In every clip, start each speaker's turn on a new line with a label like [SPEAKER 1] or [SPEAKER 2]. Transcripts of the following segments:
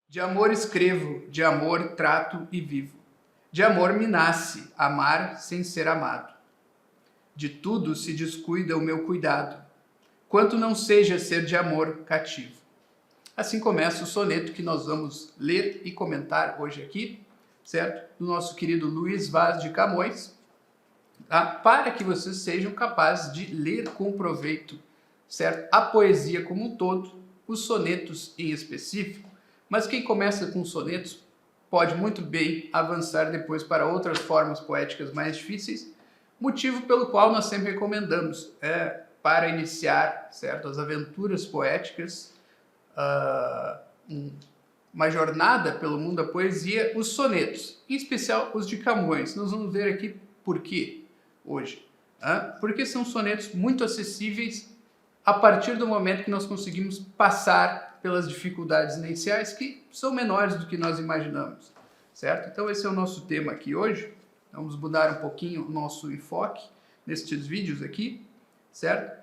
[SPEAKER 1] De amor escrevo, de amor trato e vivo. De amor me nasce amar sem ser amado. De tudo se descuida o meu cuidado, quanto não seja ser de amor cativo. Assim começa o soneto que nós vamos ler e comentar hoje aqui, certo? Do nosso querido Luiz Vaz de Camões, tá? Para que vocês sejam capazes de ler com proveito, certo? A poesia como um todo, os sonetos em específico, mas quem começa com sonetos pode muito bem avançar depois para outras formas poéticas mais difíceis, motivo pelo qual nós sempre recomendamos para iniciar, certo, as aventuras poéticas, uma jornada pelo mundo da poesia, os sonetos, em especial os de Camões. Nós vamos ver aqui por quê hoje. Porque são sonetos muito acessíveis a partir do momento que nós conseguimos passar pelas dificuldades iniciais que são menores do que nós imaginamos, certo? Então esse é o nosso tema aqui hoje. Vamos mudar um pouquinho o nosso enfoque nestes vídeos aqui, certo?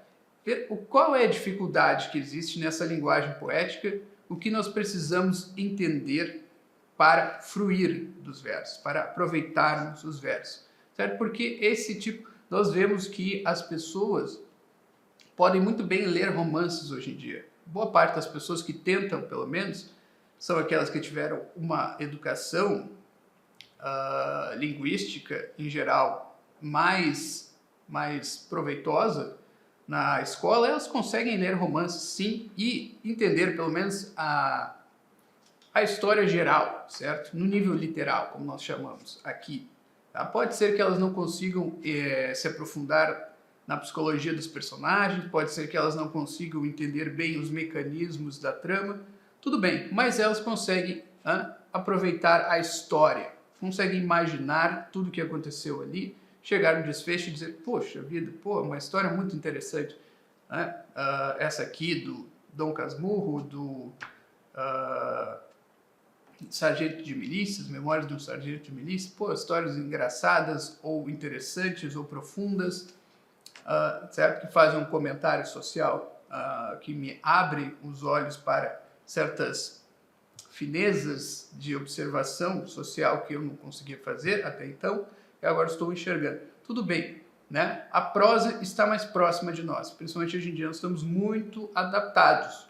[SPEAKER 1] Qual é a dificuldade que existe nessa linguagem poética? O que nós precisamos entender para fruir dos versos, para aproveitarmos os versos, certo? Porque esse tipo, nós vemos que as pessoas podem muito bem ler romances hoje em dia. Boa parte das pessoas que tentam, pelo menos, são aquelas que tiveram uma educação linguística, em geral, mais proveitosa na escola. Elas conseguem ler romances, sim, e entender, pelo menos, a história geral, certo? No nível literal, como nós chamamos aqui. Tá? Pode ser que elas não consigam se aprofundar na psicologia dos personagens, pode ser que elas não consigam entender bem os mecanismos da trama, tudo bem, mas elas conseguem aproveitar a história, conseguem imaginar tudo o que aconteceu ali, chegar no desfecho e dizer, poxa vida, uma história muito interessante, essa aqui do Dom Casmurro, do Sargento de Milícias, Memórias de um Sargento de Milícias, histórias engraçadas ou interessantes ou profundas, certo? Que fazem um comentário social que me abre os olhos para certas finezas de observação social que eu não conseguia fazer até então, e agora estou enxergando. Tudo bem, né? A prosa está mais próxima de nós, principalmente hoje em dia nós estamos muito adaptados,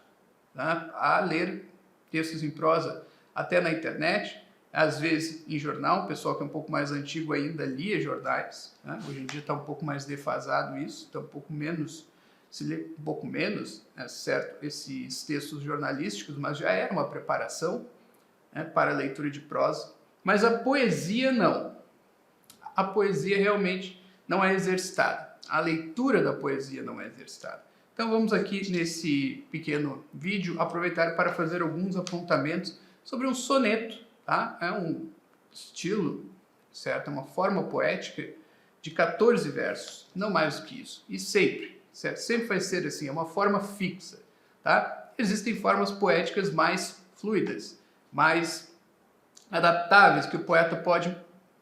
[SPEAKER 1] né, a ler textos em prosa, até na internet, às vezes em jornal. O pessoal que é um pouco mais antigo ainda lia jornais, né? Hoje em dia está um pouco mais defasado isso, está um pouco menos, se lê um pouco menos, certo, esses textos jornalísticos, mas já era uma preparação, né, para a leitura de prosa. Mas a poesia não. A poesia realmente não é exercitada. A leitura da poesia não é exercitada. Então vamos aqui nesse pequeno vídeo aproveitar para fazer alguns apontamentos sobre um soneto, tá? É um estilo, certo? Uma forma poética de 14 versos, não mais do que isso. E sempre, certo? Sempre vai ser assim, é uma forma fixa, tá? Existem formas poéticas mais fluidas, mais adaptáveis, que o poeta pode,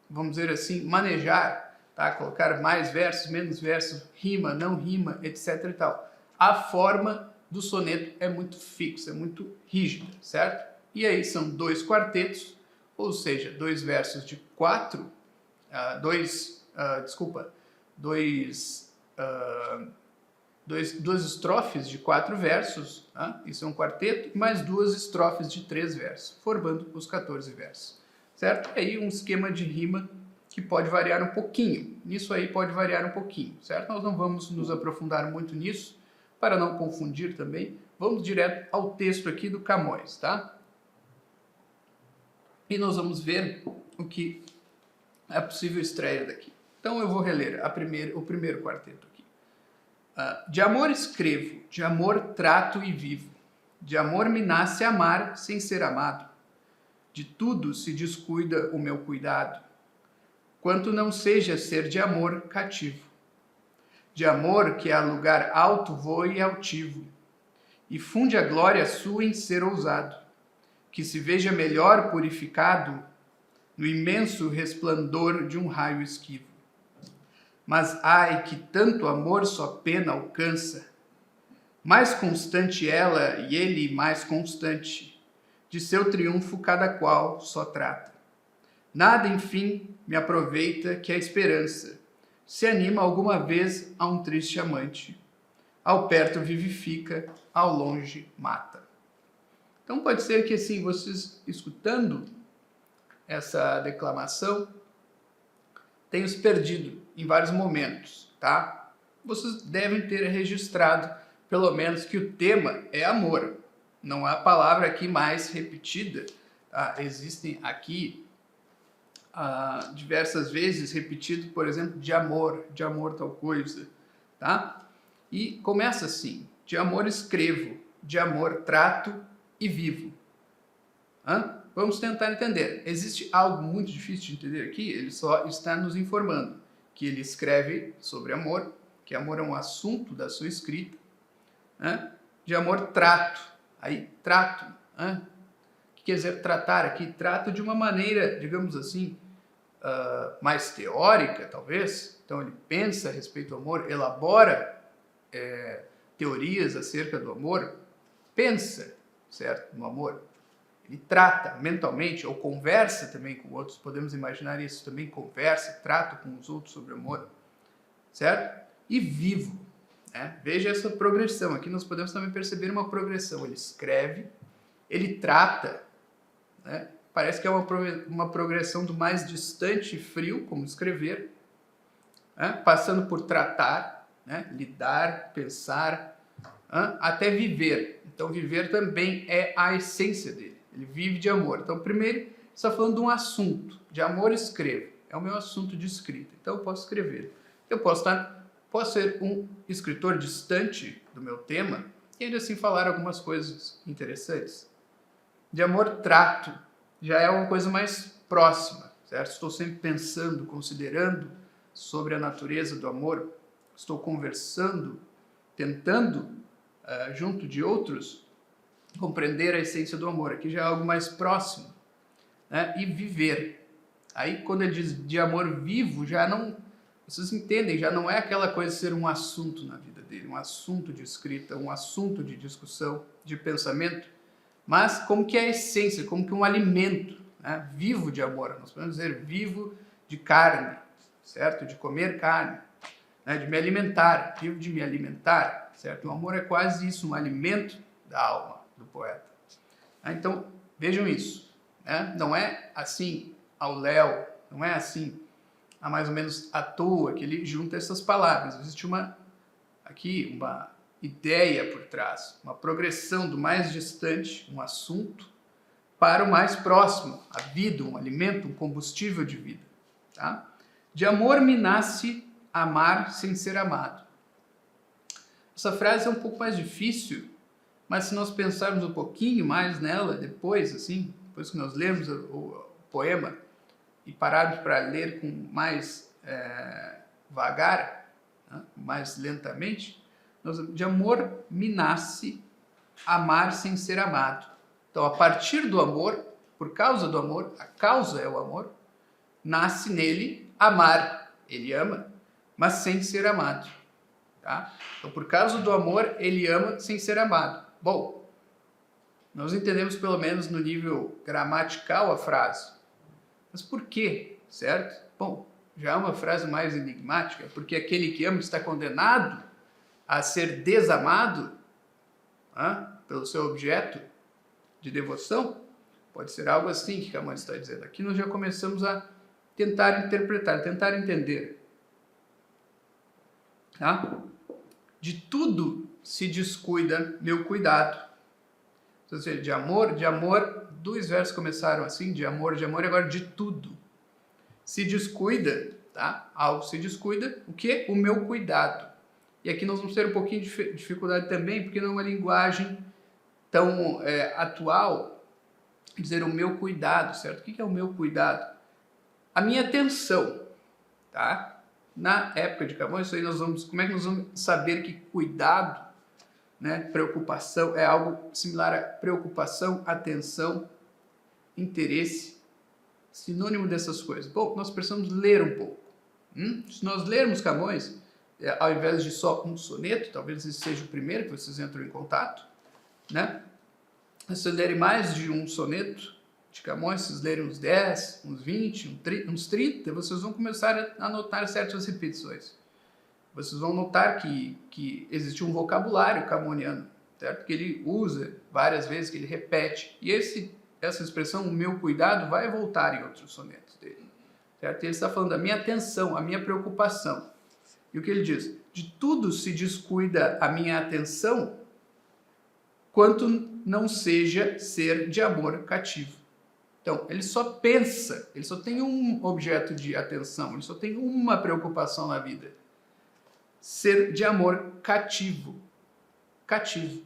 [SPEAKER 1] vamos dizer assim, manejar, tá? Colocar mais versos, menos versos, rima, não rima, etc e tal. A forma do soneto é muito fixa, é muito rígida, certo? E aí são dois quartetos, ou seja, dois versos de quatro, duas estrofes de 4 versos, isso é um quarteto, e mais 2 estrofes de 3 versos, formando os 14 versos, certo? E aí um esquema de rima que pode variar um pouquinho, nisso aí pode variar um pouquinho, certo? Nós não vamos nos aprofundar muito nisso, para não confundir também, vamos direto ao texto aqui do Camões, tá? E nós vamos ver o que é possível extrair daqui. Então eu vou reler o primeiro quarteto aqui. De amor escrevo, de amor trato e vivo. De amor me nasce amar sem ser amado. De tudo se descuida o meu cuidado, quanto não seja ser de amor cativo. De amor que a lugar alto voe altivo, e funde a glória sua em ser ousado, que se veja melhor purificado no imenso resplandor de um raio esquivo. Mas ai, que tanto amor só pena alcança, mais constante ela e ele mais constante, de seu triunfo cada qual só trata. Nada, enfim, me aproveita que a esperança se anima alguma vez a um triste amante. Ao perto vivifica, ao longe mata. Então pode ser que assim, vocês escutando essa declamação tenham se perdido em vários momentos, tá? Vocês devem ter registrado pelo menos que o tema é amor. Não há palavra aqui mais repetida, tá? Existem aqui diversas vezes repetido, por exemplo, de amor tal coisa, tá? E começa assim: de amor escrevo, de amor trato e vivo. Vamos tentar entender. Existe algo muito difícil de entender aqui? Ele só está nos informando que ele escreve sobre amor, que amor é um assunto da sua escrita. De amor trato. Aí, trato. O que quer dizer tratar aqui? Trato de uma maneira, digamos assim, mais teórica, talvez. Então, ele pensa a respeito do amor, elabora teorias acerca do amor, pensa, certo, no amor. Ele trata mentalmente, ou conversa também com outros, podemos imaginar isso também, conversa, trata com os outros sobre amor, certo? E vivo, né? Veja essa progressão, aqui nós podemos também perceber uma progressão, ele escreve, ele trata, né? Parece que é uma progressão do mais distante e frio, como escrever, né? Passando por tratar, né? Lidar, pensar, até viver. Então viver também é a essência dele. Ele vive de amor. Então, primeiro, está falando de um assunto. De amor, escrevo. É o meu assunto de escrita. Então, eu posso escrever. Eu posso ser um escritor distante do meu tema e ainda assim falar algumas coisas interessantes. De amor, trato. Já é uma coisa mais próxima, certo? Estou sempre pensando, considerando sobre a natureza do amor. Estou conversando, tentando, junto de outros, compreender a essência do amor. Aqui já é algo mais próximo, né? E viver. Aí quando ele diz de amor vivo, já não, vocês entendem, já não é aquela coisa de ser um assunto na vida dele, um assunto de escrita, um assunto de discussão, de pensamento, mas como que é a essência, como que um alimento, né? Vivo de amor. Nós podemos dizer vivo de carne, certo? De comer carne, né? De me alimentar, vivo de me alimentar, certo? O amor é quase isso, um alimento da alma do poeta. Então, vejam isso, né? Não é assim ao léu, não é assim mais ou menos à toa que ele junta essas palavras. Existe uma ideia por trás, uma progressão do mais distante, um assunto, para o mais próximo, a vida, um alimento, um combustível de vida. Tá? De amor me nasce amar sem ser amado. Essa frase é um pouco mais difícil, mas se nós pensarmos um pouquinho mais nela depois, assim, depois que nós lemos o poema e pararmos para ler com mais vagar, né, mais lentamente, de amor me nasce amar sem ser amado. Então, a partir do amor, por causa do amor, a causa é o amor, nasce nele amar. Ele ama, mas sem ser amado. Tá? Então, por causa do amor, ele ama sem ser amado. Bom, nós entendemos pelo menos no nível gramatical a frase. Mas por quê? Certo? Bom, já é uma frase mais enigmática, porque aquele que ama está condenado a ser desamado pelo seu objeto de devoção. Pode ser algo assim que Camões está dizendo. Aqui nós já começamos a tentar interpretar, tentar entender. Tá? De tudo se descuida meu cuidado. Ou seja, de amor, dois versos começaram assim, de amor, e agora de tudo. Se descuida, tá? Algo se descuida, o que? O meu cuidado. E aqui nós vamos ter um pouquinho de dificuldade também, porque não é uma linguagem tão atual, dizer o meu cuidado, certo? O que é o meu cuidado? A minha atenção, tá? Na época de Camões, isso aí como é que nós vamos saber que cuidado, né, preocupação, é algo similar a preocupação, atenção, interesse, sinônimo dessas coisas? Bom, nós precisamos ler um pouco. Se nós lermos Camões, ao invés de só um soneto, talvez esse seja o primeiro que vocês entram em contato, né? Se vocês lerem mais de um soneto de Camões, se vocês lerem uns 10, uns 20, uns 30, vocês vão começar a notar certas repetições. Vocês vão notar que existe um vocabulário camoniano, certo? Que ele usa várias vezes, que ele repete. E essa expressão, o meu cuidado, vai voltar em outros sonetos dele. Certo? Ele está falando da minha atenção, a minha preocupação. E o que ele diz? De tudo se descuida a minha atenção, quanto não seja ser de amor cativo. Então, ele só pensa, ele só tem um objeto de atenção, ele só tem uma preocupação na vida. Ser de amor cativo. Cativo. O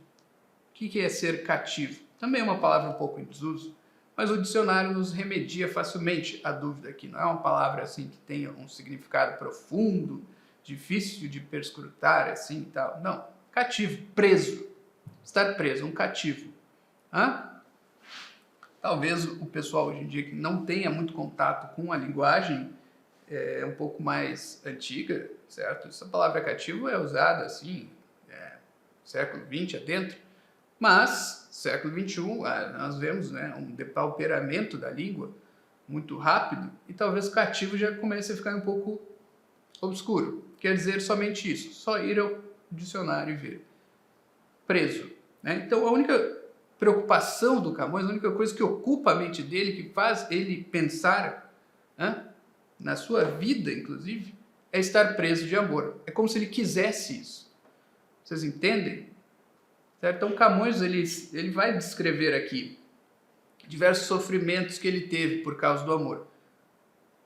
[SPEAKER 1] que é ser cativo? Também é uma palavra um pouco em desuso, mas o dicionário nos remedia facilmente à dúvida aqui. Não é uma palavra assim que tenha um significado profundo, difícil de perscrutar, assim e tal. Não. Cativo, preso. Estar preso, um cativo. Talvez o pessoal hoje em dia que não tenha muito contato com a linguagem um pouco mais antiga, certo? Essa palavra cativo é usada assim, século XX adentro, mas século XXI nós vemos, né, um depauperamento da língua muito rápido e talvez cativo já comece a ficar um pouco obscuro. Quer dizer somente isso, só ir ao dicionário e ver. Preso. Né? Então a única preocupação do Camões, a única coisa que ocupa a mente dele, que faz ele pensar, na sua vida, inclusive, é estar preso de amor. É como se ele quisesse isso. Vocês entendem? Certo? Então Camões ele vai descrever aqui diversos sofrimentos que ele teve por causa do amor.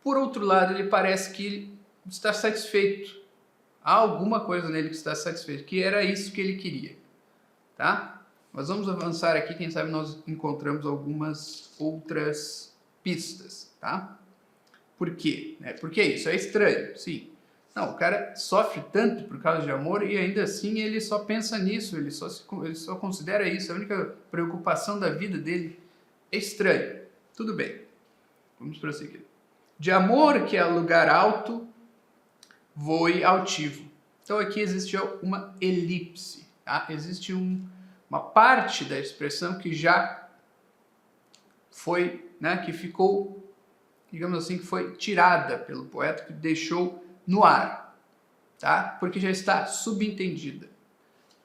[SPEAKER 1] Por outro lado, ele parece que ele está satisfeito. Há alguma coisa nele que está satisfeito, que era isso que ele queria. Tá? Mas vamos avançar aqui, quem sabe nós encontramos algumas outras pistas, tá? Por quê? Porque isso é estranho, sim. Não, o cara sofre tanto por causa de amor e ainda assim ele só pensa nisso, ele só considera isso, a única preocupação da vida dele é estranho. Tudo bem, vamos prosseguir. De amor que é lugar alto, voe altivo. Então aqui existe uma elipse, tá? Existe uma parte da expressão que já foi, que ficou, digamos assim, que foi tirada pelo poeta, que deixou no ar, tá? Porque já está subentendida,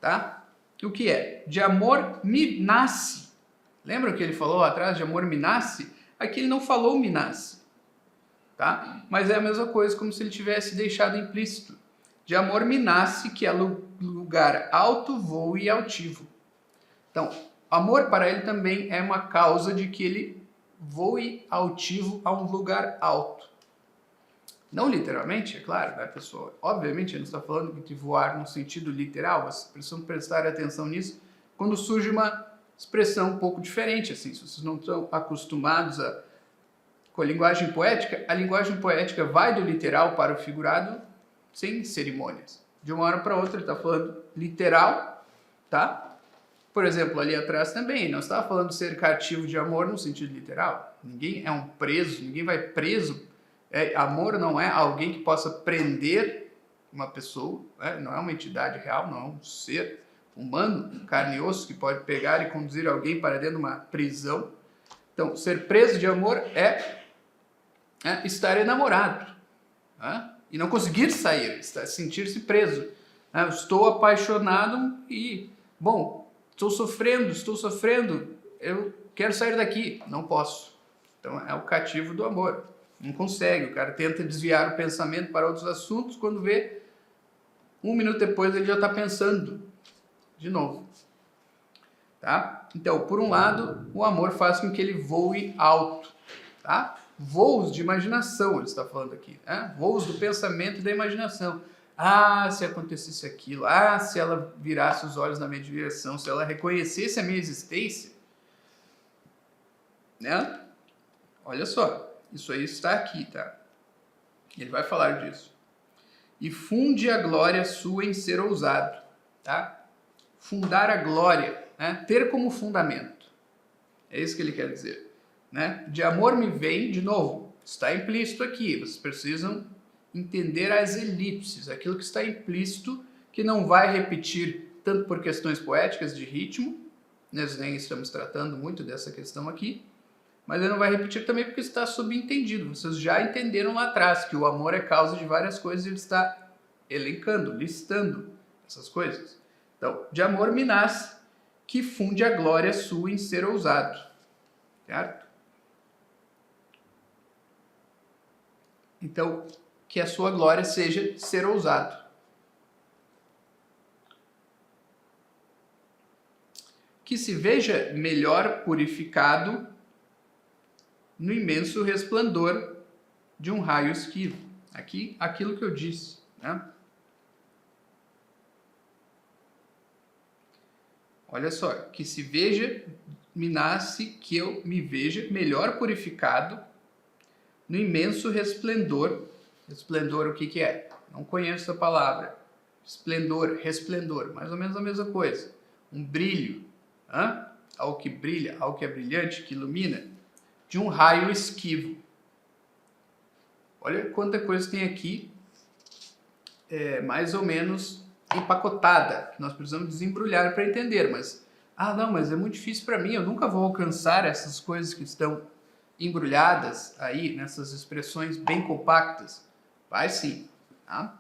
[SPEAKER 1] tá? O que é? De amor me nasce. Lembra o que ele falou lá atrás? De amor me nasce? Aqui ele não falou me nasce, tá? Mas é a mesma coisa, como se ele tivesse deixado implícito. De amor me nasce, que é lugar alto, voo e altivo. Então, amor para ele também é uma causa de que ele voe altivo a um lugar alto. Não literalmente, é claro, né, pessoal? Obviamente, ele não está falando de voar no sentido literal, vocês precisam prestar atenção nisso quando surge uma expressão um pouco diferente, assim, se vocês não estão acostumados com a linguagem poética vai do literal para o figurado sem cerimônias. De uma hora para outra ele está falando literal, tá? Por exemplo, ali atrás também, não estava falando de ser cativo de amor no sentido literal. Ninguém é um preso, ninguém vai preso. Amor não é alguém que possa prender uma pessoa, não é uma entidade real, não é um ser humano, carne e osso, que pode pegar e conduzir alguém para dentro de uma prisão. Então, ser preso de amor é estar enamorado, e não conseguir sair, sentir-se preso. Eu estou apaixonado e, bom, estou sofrendo, eu quero sair daqui, não posso. Então é o cativo do amor, não consegue, o cara tenta desviar o pensamento para outros assuntos, quando vê, um minuto depois ele já está pensando de novo. Tá? Então, por um lado, o amor faz com que ele voe alto, tá? Voos de imaginação, ele está falando aqui, voos do pensamento e da imaginação. Se acontecesse aquilo, se ela virasse os olhos na minha direção, se ela reconhecesse a minha existência, né? Olha só, isso aí está aqui, tá? Ele vai falar disso. E funde a glória sua em ser ousado, tá? Fundar a glória, ter como fundamento. É isso que ele quer dizer, né? De amor me vem, de novo, está implícito aqui, vocês precisam entender as elipses, aquilo que está implícito, que não vai repetir tanto por questões poéticas de ritmo, nós nem estamos tratando muito dessa questão aqui, mas ele não vai repetir também porque está subentendido. Vocês já entenderam lá atrás que o amor é causa de várias coisas e ele está elencando, listando essas coisas. Então, de amor me nasce que funde a glória sua em ser ousado. Certo? Então, que a sua glória seja ser ousado. Que se veja melhor purificado no imenso resplendor de um raio esquivo. Aqui, aquilo que eu disse, né? Olha só, que se veja, me nasce que eu me veja melhor purificado no imenso resplendor. Resplendor, o que que é? Não conheço a palavra. Esplendor, resplendor, mais ou menos a mesma coisa. Um brilho, algo que brilha, algo que é brilhante, que ilumina, de um raio esquivo. Olha quanta coisa tem aqui, mais ou menos empacotada, que nós precisamos desembrulhar para entender, mas, não, mas é muito difícil para mim, eu nunca vou alcançar essas coisas que estão embrulhadas aí, nessas expressões bem compactas. Vai sim, tá?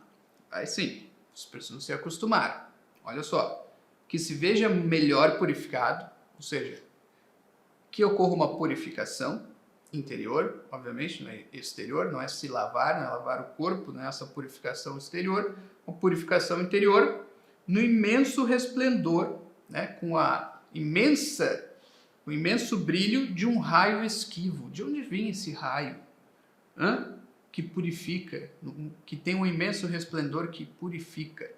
[SPEAKER 1] Vai sim, vocês precisam se acostumar. Olha só, que se veja melhor purificado, ou seja, que ocorra uma purificação interior, obviamente, não é exterior, não é se lavar, não é lavar o corpo, não é essa purificação exterior, uma purificação interior no imenso resplendor, né, com o imenso brilho de um raio esquivo. De onde vem esse raio? Que purifica, que tem um imenso resplendor que purifica?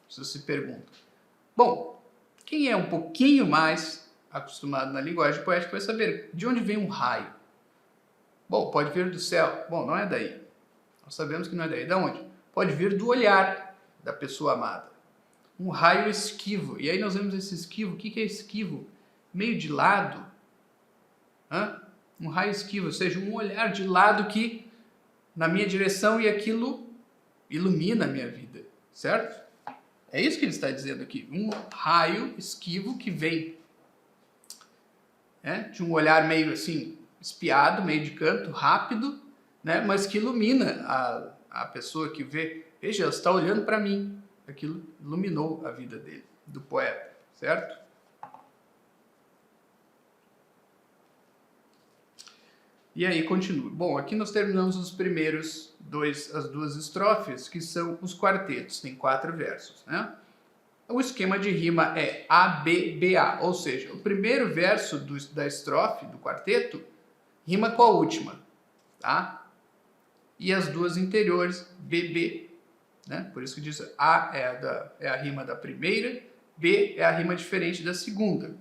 [SPEAKER 1] Você se pergunta. Bom, quem é um pouquinho mais acostumado na linguagem poética vai saber de onde vem um raio. Bom, pode vir do céu. Bom, não é daí. Nós sabemos que não é daí. De onde? Pode vir do olhar da pessoa amada. Um raio esquivo. E aí nós vemos esse esquivo. O que é esquivo? Meio de lado. Um raio esquivo, ou seja, um olhar de lado que na minha direção e aquilo ilumina a minha vida. Certo? É isso que ele está dizendo aqui. Um raio esquivo que vem de um olhar meio assim, espiado, meio de canto, rápido, né? Mas que ilumina a pessoa que vê. Veja, ela está olhando para mim. Aquilo iluminou a vida dele, do poeta, certo? E aí continua. Bom, aqui nós terminamos os primeiros as duas estrofes, que são os quartetos. Tem 4 versos, né? O esquema de rima é A-B-B-A, ou seja, o primeiro verso da estrofe, do quarteto, rima com a última, tá? E as duas interiores, B-B, né? Por isso que diz A é a rima da primeira, B é a rima diferente da segunda.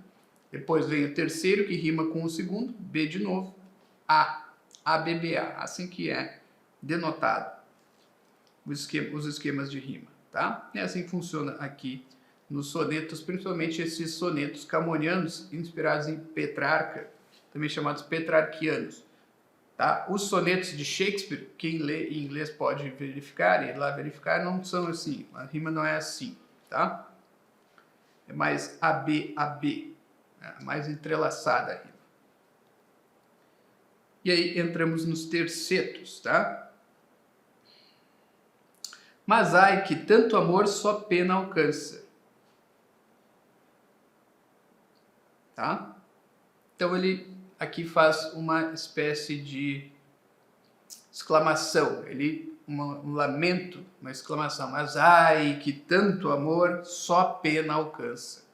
[SPEAKER 1] Depois vem o terceiro, que rima com o segundo, B de novo, A, A-B-B-A, assim que é denotado os esquemas de rima, tá? É assim que funciona aqui nos sonetos, principalmente esses sonetos camonianos inspirados em Petrarca, também chamados petrarquianos. Tá? Os sonetos de Shakespeare, quem lê em inglês pode verificar, e lá verificar, não são assim, a rima não é assim, tá? É mais AB, AB, mais entrelaçada a rima. E aí entramos nos tercetos, tá? Mas ai que tanto amor só pena alcança. Tá? Então ele aqui faz uma espécie de exclamação, um lamento, uma exclamação, mas ai que tanto amor só pena alcança.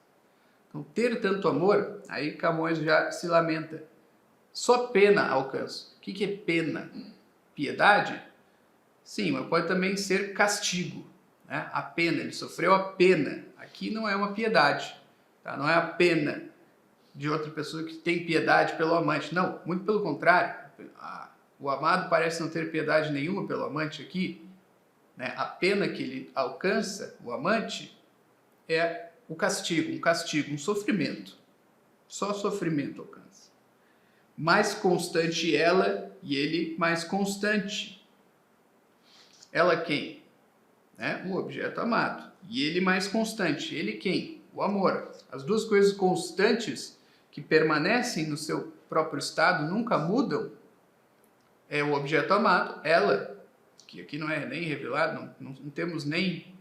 [SPEAKER 1] Então ter tanto amor, aí Camões já se lamenta, só pena alcança. O que é pena? Piedade? Sim, mas pode também ser castigo, né? A pena, ele sofreu a pena, aqui não é uma piedade, tá? Não é a pena de outra pessoa que tem piedade pelo amante. Não, muito pelo contrário. O amado parece não ter piedade nenhuma pelo amante aqui, né? A pena que ele alcança, o amante, é o castigo, um sofrimento. Só sofrimento alcança. Mais constante ela e ele mais constante. Ela quem? O objeto amado. E ele mais constante. Ele quem? o amor. As duas coisas constantes que permanecem no seu próprio estado, nunca mudam, é o objeto amado, ela, que aqui não é nem revelado, não temos nem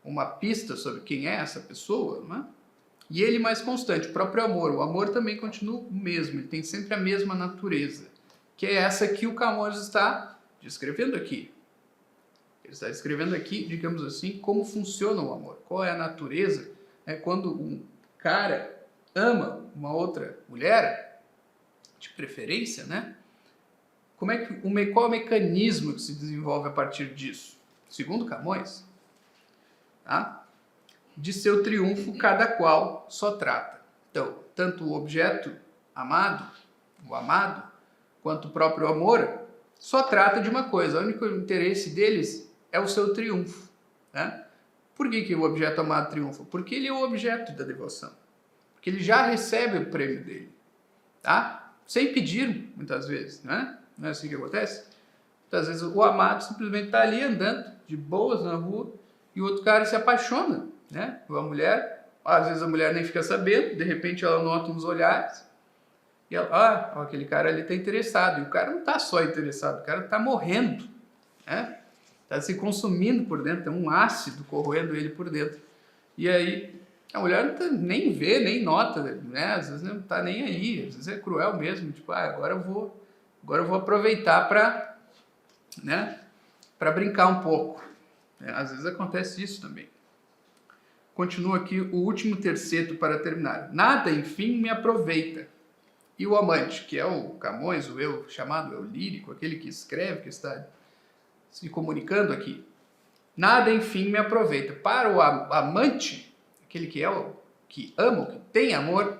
[SPEAKER 1] uma pista sobre quem é essa pessoa, não é? E ele mais constante, o próprio amor. O amor também continua o mesmo, ele tem sempre a mesma natureza, que é essa que o Camões está descrevendo aqui. Ele está descrevendo aqui, digamos assim, como funciona o amor, qual é a natureza, né? Quando um cara ama uma outra mulher, de preferência, né? Qual é o mecanismo que se desenvolve a partir disso? Segundo Camões, tá? De seu triunfo cada qual só trata. Então, tanto o objeto amado, o amado, quanto o próprio amor, só trata de uma coisa. O único interesse deles é o seu triunfo, né? Por que o objeto amado triunfa? Porque ele é o objeto da devoção. Porque ele já recebe o prêmio dele, tá? Sem pedir, muitas vezes, né? Não é assim que acontece? Muitas vezes o amado simplesmente está ali andando, de boas na rua, e o outro cara se apaixona, né? A mulher, às vezes a mulher nem fica sabendo, de repente ela nota uns olhares, e ela, aquele cara ali está interessado. E o cara não está só interessado, o cara está morrendo, né? Está se consumindo por dentro, tem um ácido corroendo ele por dentro. E aí a mulher não tá, nem vê, nem nota, né? Às vezes não está nem aí, às vezes é cruel mesmo, tipo, agora eu vou aproveitar para, né, para brincar um pouco. Às vezes acontece isso também. Continua aqui o último terceto para terminar. Nada, enfim, me aproveita. E o amante, que é o Camões, o eu chamado eu lírico, aquele que escreve, que está se comunicando aqui. Nada, enfim, me aproveita. Para o amante, aquele que que ama, que tem amor,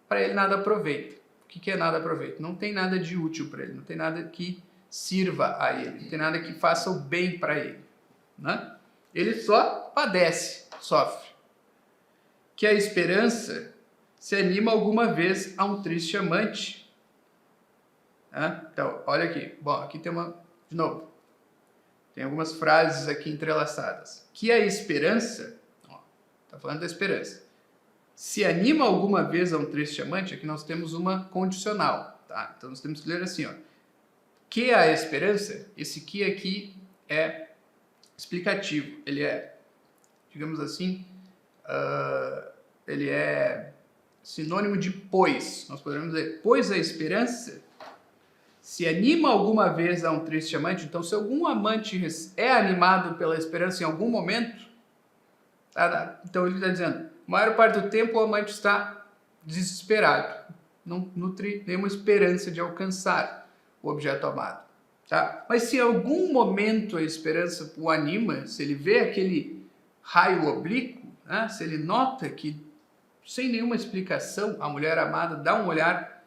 [SPEAKER 1] para ele nada aproveita. O que é nada aproveita? Não tem nada de útil para ele, não tem nada que sirva a ele, não tem nada que faça o bem para ele, né? Ele só padece, sofre. Que a esperança se anima alguma vez a um triste amante. Então, olha aqui. Bom, aqui tem de novo, tem algumas frases aqui entrelaçadas. Que a esperança, está falando da esperança, se anima alguma vez a um triste amante, aqui nós temos uma condicional, tá? Então nós temos que ler assim, que a esperança, esse que aqui é explicativo, ele é, digamos assim, ele é sinônimo de pois. Nós poderíamos dizer, pois a esperança se anima alguma vez a um triste amante. Então, se algum amante é animado pela esperança em algum momento, tá? Então ele está dizendo, a maior parte do tempo o amante está desesperado, não nutre nenhuma esperança de alcançar o objeto amado, tá? Mas se em algum momento a esperança o anima, se ele vê aquele raio oblíquo, né? Se ele nota que, sem nenhuma explicação, a mulher amada dá um olhar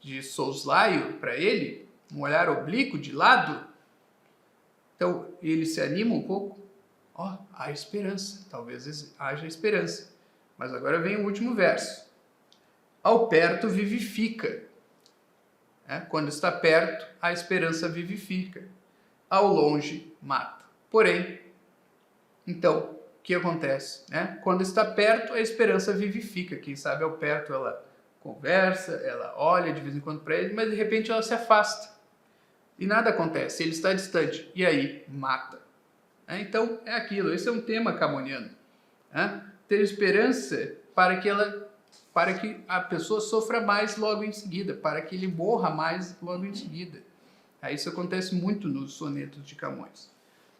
[SPEAKER 1] de soslaio para ele, um olhar oblíquo de lado, então ele se anima um pouco. Há esperança, talvez haja esperança. Mas agora vem o último verso. Ao perto vivifica. Quando está perto, a esperança vivifica. Ao longe, mata. Porém, então, o que acontece? Quando está perto, a esperança vivifica. Quem sabe ao perto ela conversa, ela olha de vez em quando para ele, mas de repente ela se afasta. E nada acontece, ele está distante. E aí, mata. Então, é aquilo, esse é um tema camoniano. Ter esperança para que a pessoa sofra mais logo em seguida, para que ele morra mais logo em seguida. Isso acontece muito nos sonetos de Camões.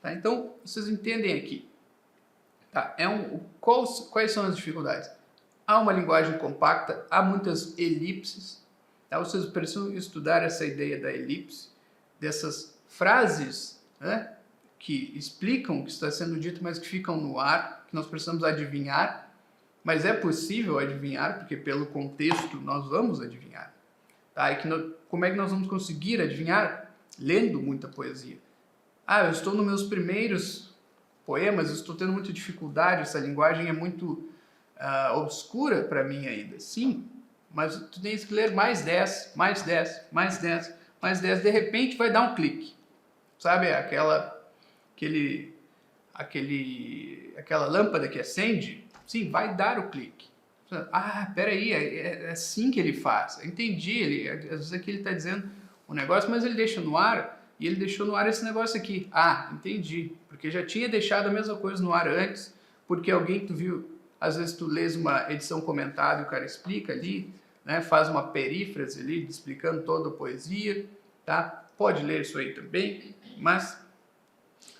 [SPEAKER 1] Então, vocês entendem aqui. Quais são as dificuldades? Há uma linguagem compacta, há muitas elipses. Vocês precisam estudar essa ideia da elipse, dessas frases, que explicam o que está sendo dito, mas que ficam no ar, que nós precisamos adivinhar. Mas é possível adivinhar, porque pelo contexto nós vamos adivinhar. Como é que nós vamos conseguir adivinhar? Lendo muita poesia. Eu estou nos meus primeiros poemas, estou tendo muita dificuldade, essa linguagem é muito obscura para mim ainda. Sim, mas tu tens que ler mais 10, mais 10, mais 10, mais 10, de repente vai dar um clique. Sabe aquela lâmpada que acende, Sim, vai dar o clique. Ah, peraí, é assim que ele faz. Entendi, às vezes aqui ele está dizendo um negócio, mas ele deixa no ar, e ele deixou no ar esse negócio aqui. Ah, entendi, porque já tinha deixado a mesma coisa no ar antes, porque alguém que tu viu, às vezes tu lês uma edição comentada e o cara explica ali, né, faz uma perífrase ali, explicando toda a poesia, tá? Pode ler isso aí também, mas,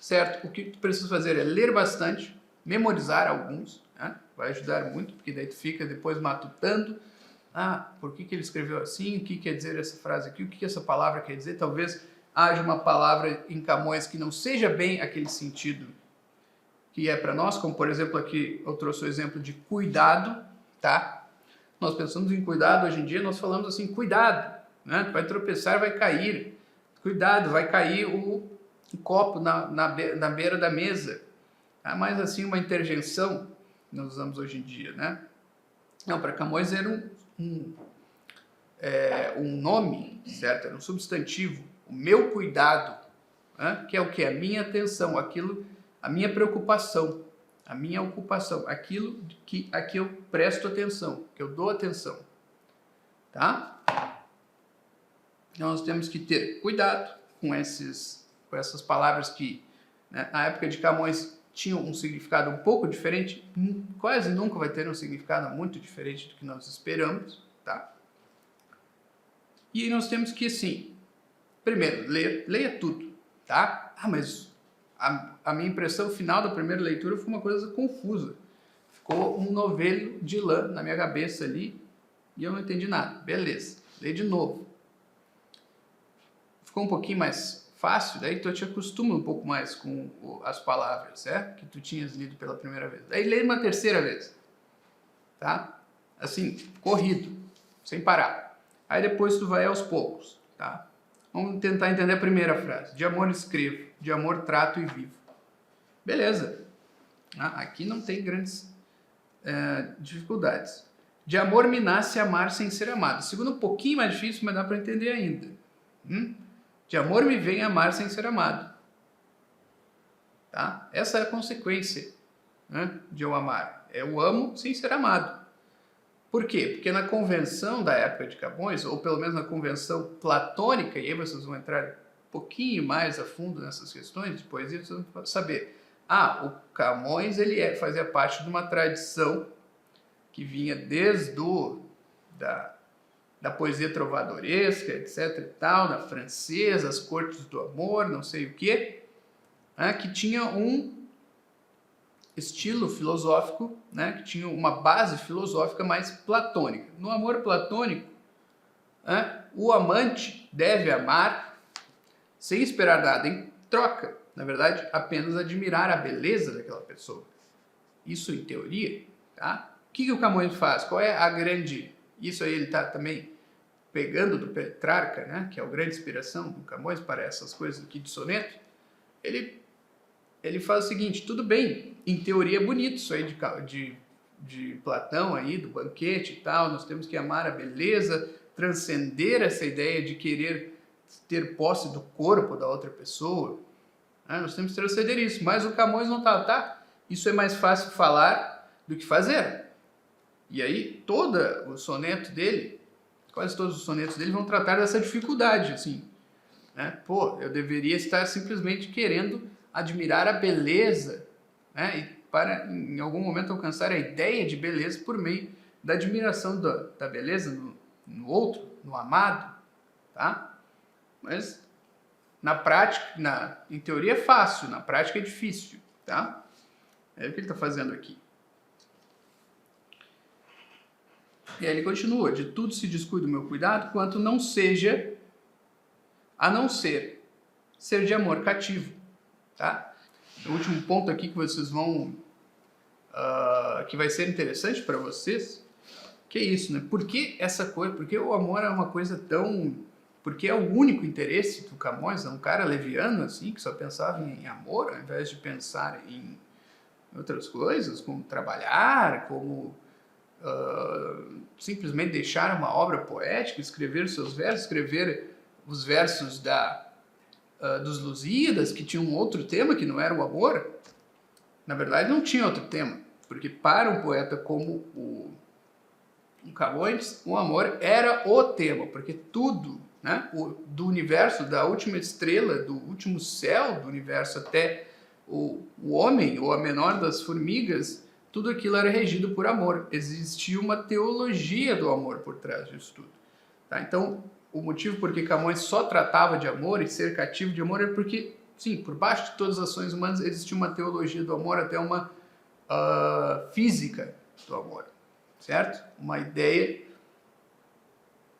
[SPEAKER 1] certo, o que tu precisa fazer é ler bastante, memorizar alguns, né? Vai ajudar muito, porque daí tu fica depois matutando, ah, por que ele escreveu assim, o que quer dizer essa frase aqui, o que essa palavra quer dizer, talvez haja uma palavra em Camões que não seja bem aquele sentido que é para nós, como por exemplo aqui eu trouxe o exemplo de cuidado, tá? Nós pensamos em cuidado, hoje em dia nós falamos assim, cuidado, né? Vai tropeçar, vai cair, cuidado, vai cair o copo na beira da mesa. Há mais assim uma interjeição que nós usamos hoje em dia, né? Não, para Camões era um nome, certo? Era um substantivo. O meu cuidado, né? Que é o que? A minha atenção, aquilo, a minha preocupação, a minha ocupação, aquilo a que eu presto atenção, que eu dou atenção, tá? Então nós temos que ter cuidado com essas palavras que, né, na época de Camões tinham um significado um pouco diferente, quase nunca vai ter um significado muito diferente do que nós esperamos, tá? E aí nós temos que, assim, primeiro, leia tudo, tá? Ah, mas a minha impressão final da primeira leitura foi uma coisa confusa. Ficou um novelo de lã na minha cabeça ali e eu não entendi nada. Beleza, lê de novo. Ficou um pouquinho mais fácil, daí tu te acostuma um pouco mais com as palavras, que tu tinhas lido pela primeira vez. Daí lê uma terceira vez, tá? Assim, corrido, sem parar. Aí depois tu vai aos poucos, tá? Vamos tentar entender a primeira frase. De amor escrevo, de amor trato e vivo. Beleza. Aqui não tem grandes dificuldades. De amor me nasce amar sem ser amado. Segundo, um pouquinho mais difícil, mas dá para entender ainda. De amor me vem amar sem ser amado. Tá? Essa é a consequência, né, de eu amar. Eu amo sem ser amado. Por quê? Porque na convenção da época de Camões, ou pelo menos na convenção platônica, e aí vocês vão entrar um pouquinho mais a fundo nessas questões de poesia, vocês vão saber. O Camões ele fazia parte de uma tradição que vinha desde da poesia trovadoresca, etc. e tal, da francesa, as cortes do amor, não sei o quê, que tinha um estilo filosófico, né, que tinha uma base filosófica mais platônica. No amor platônico, o amante deve amar sem esperar nada em troca. Na verdade, apenas admirar a beleza daquela pessoa. Isso em teoria, tá? O que o Camões faz? Qual é a grande... Isso aí ele está também pegando do Petrarca, né, que é a grande inspiração do Camões para essas coisas aqui de soneto. Ele faz o seguinte, tudo bem, em teoria é bonito isso aí de Platão aí, do banquete e tal, nós temos que amar a beleza, transcender essa ideia de querer ter posse do corpo da outra pessoa, nós temos que transcender isso, mas o Camões não tá? Isso é mais fácil falar do que fazer. E aí, todo o soneto dele, quase todos os sonetos dele vão tratar dessa dificuldade, assim, né? Pô, eu deveria estar simplesmente querendo admirar a beleza, né? E para, em algum momento, alcançar a ideia de beleza por meio da admiração da beleza no outro, no amado, tá? Mas, na prática, em teoria é fácil, na prática é difícil, tá? É o que ele está fazendo aqui. E aí ele continua, de tudo se descuida o meu cuidado, quanto não seja, a não ser de amor cativo, tá? O último ponto aqui que vocês vão, que vai ser interessante para vocês, que é isso, né? Por que essa coisa, porque o amor é uma coisa tão, porque é o único interesse do Camões, é um cara leviano assim, que só pensava em amor, ao invés de pensar em outras coisas, como trabalhar, como simplesmente deixar uma obra poética, escrever seus versos, escrever os versos dos Lusíadas, que tinham um outro tema que não era o amor. Na verdade, não tinha outro tema. Porque para um poeta como o Camões, o amor era o tema, porque tudo, né, do universo, da última estrela, do último céu do universo até o homem, ou a menor das formigas, tudo aquilo era regido por amor. Existia uma teologia do amor por trás disso tudo. Tá? Então, o motivo por que Camões só tratava de amor e ser cativo de amor é porque, sim, por baixo de todas as ações humanas existia uma teologia do amor, até uma física do amor, certo? Uma ideia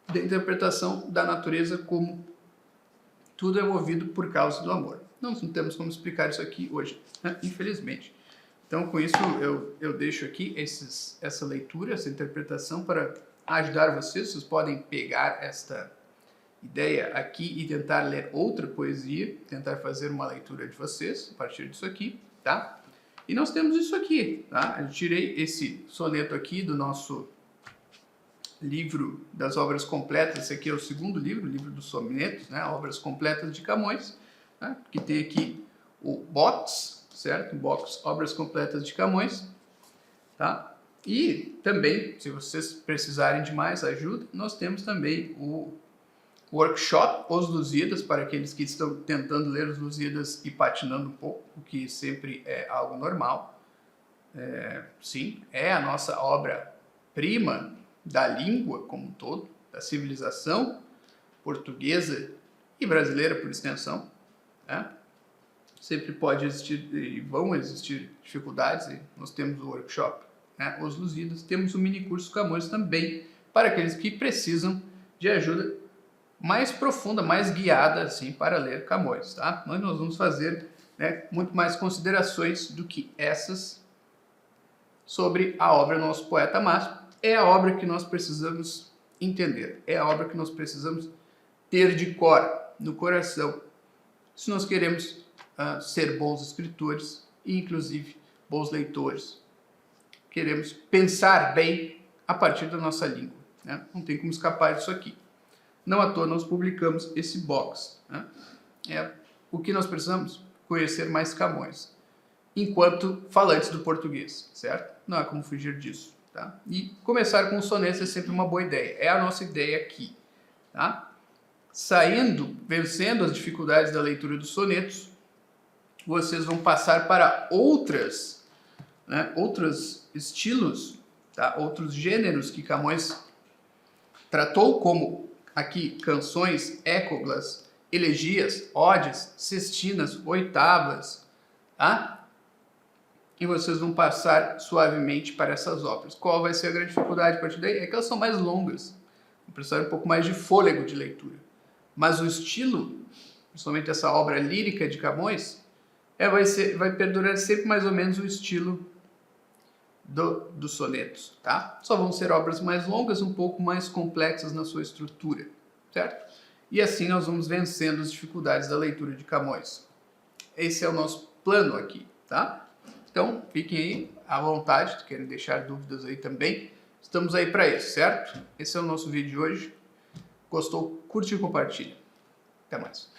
[SPEAKER 1] da interpretação da natureza como tudo é movido por causa do amor. Nós não temos como explicar isso aqui hoje, né? Infelizmente. Então, com isso, eu deixo aqui essa leitura, essa interpretação para ajudar vocês. Vocês podem pegar esta ideia aqui e tentar ler outra poesia, tentar fazer uma leitura de vocês a partir disso aqui, tá? E nós temos isso aqui, tá? Eu tirei esse soneto aqui do nosso livro das obras completas. Esse aqui é o segundo livro, o livro dos sonetos, né? Obras completas de Camões, né? Que tem aqui o box, certo? O box Obras Completas de Camões, tá? E também, se vocês precisarem de mais ajuda, nós temos também o workshop Os Lusíadas, para aqueles que estão tentando ler os Lusíadas e patinando um pouco, o que sempre é algo normal. Sim, é a nossa obra-prima da língua como um todo, da civilização portuguesa e brasileira por extensão, né? Sempre pode existir e vão existir dificuldades, e nós temos o workshop, né, Os Lusíadas, temos o mini curso Camões também, para aqueles que precisam de ajuda mais profunda, mais guiada, assim, para ler Camões, tá? Mas nós vamos fazer, né, muito mais considerações do que essas sobre a obra do nosso poeta máximo. É a obra que nós precisamos entender, é a obra que nós precisamos ter de cor, no coração, se nós queremos ser bons escritores e, inclusive, bons leitores. Queremos pensar bem a partir da nossa língua, né? Não tem como escapar disso aqui. Não à toa nós publicamos esse box, né? É o que nós precisamos conhecer mais Camões, enquanto falantes do português, certo? Não há como fugir disso, tá? E começar com os sonetos é sempre uma boa ideia. É a nossa ideia aqui, tá? Vencendo as dificuldades da leitura dos sonetos, vocês vão passar para outros estilos, tá? Outros gêneros que Camões tratou, como aqui canções, époclas, elegias, odes, sestinas, oitavas, tá? E vocês vão passar suavemente para essas obras. Qual vai ser a grande dificuldade a partir daí? É que elas são mais longas, vão precisar um pouco mais de fôlego de leitura. Mas o estilo, principalmente essa obra lírica de Camões, vai perdurar sempre mais ou menos o estilo dos sonetos, tá? Só vão ser obras mais longas, um pouco mais complexas na sua estrutura, certo? E assim nós vamos vencendo as dificuldades da leitura de Camões. Esse é o nosso plano aqui, tá? Então, fiquem aí à vontade, querem deixar dúvidas aí também. Estamos aí para isso, certo? Esse é o nosso vídeo de hoje. Gostou? Curte e compartilha. Até mais.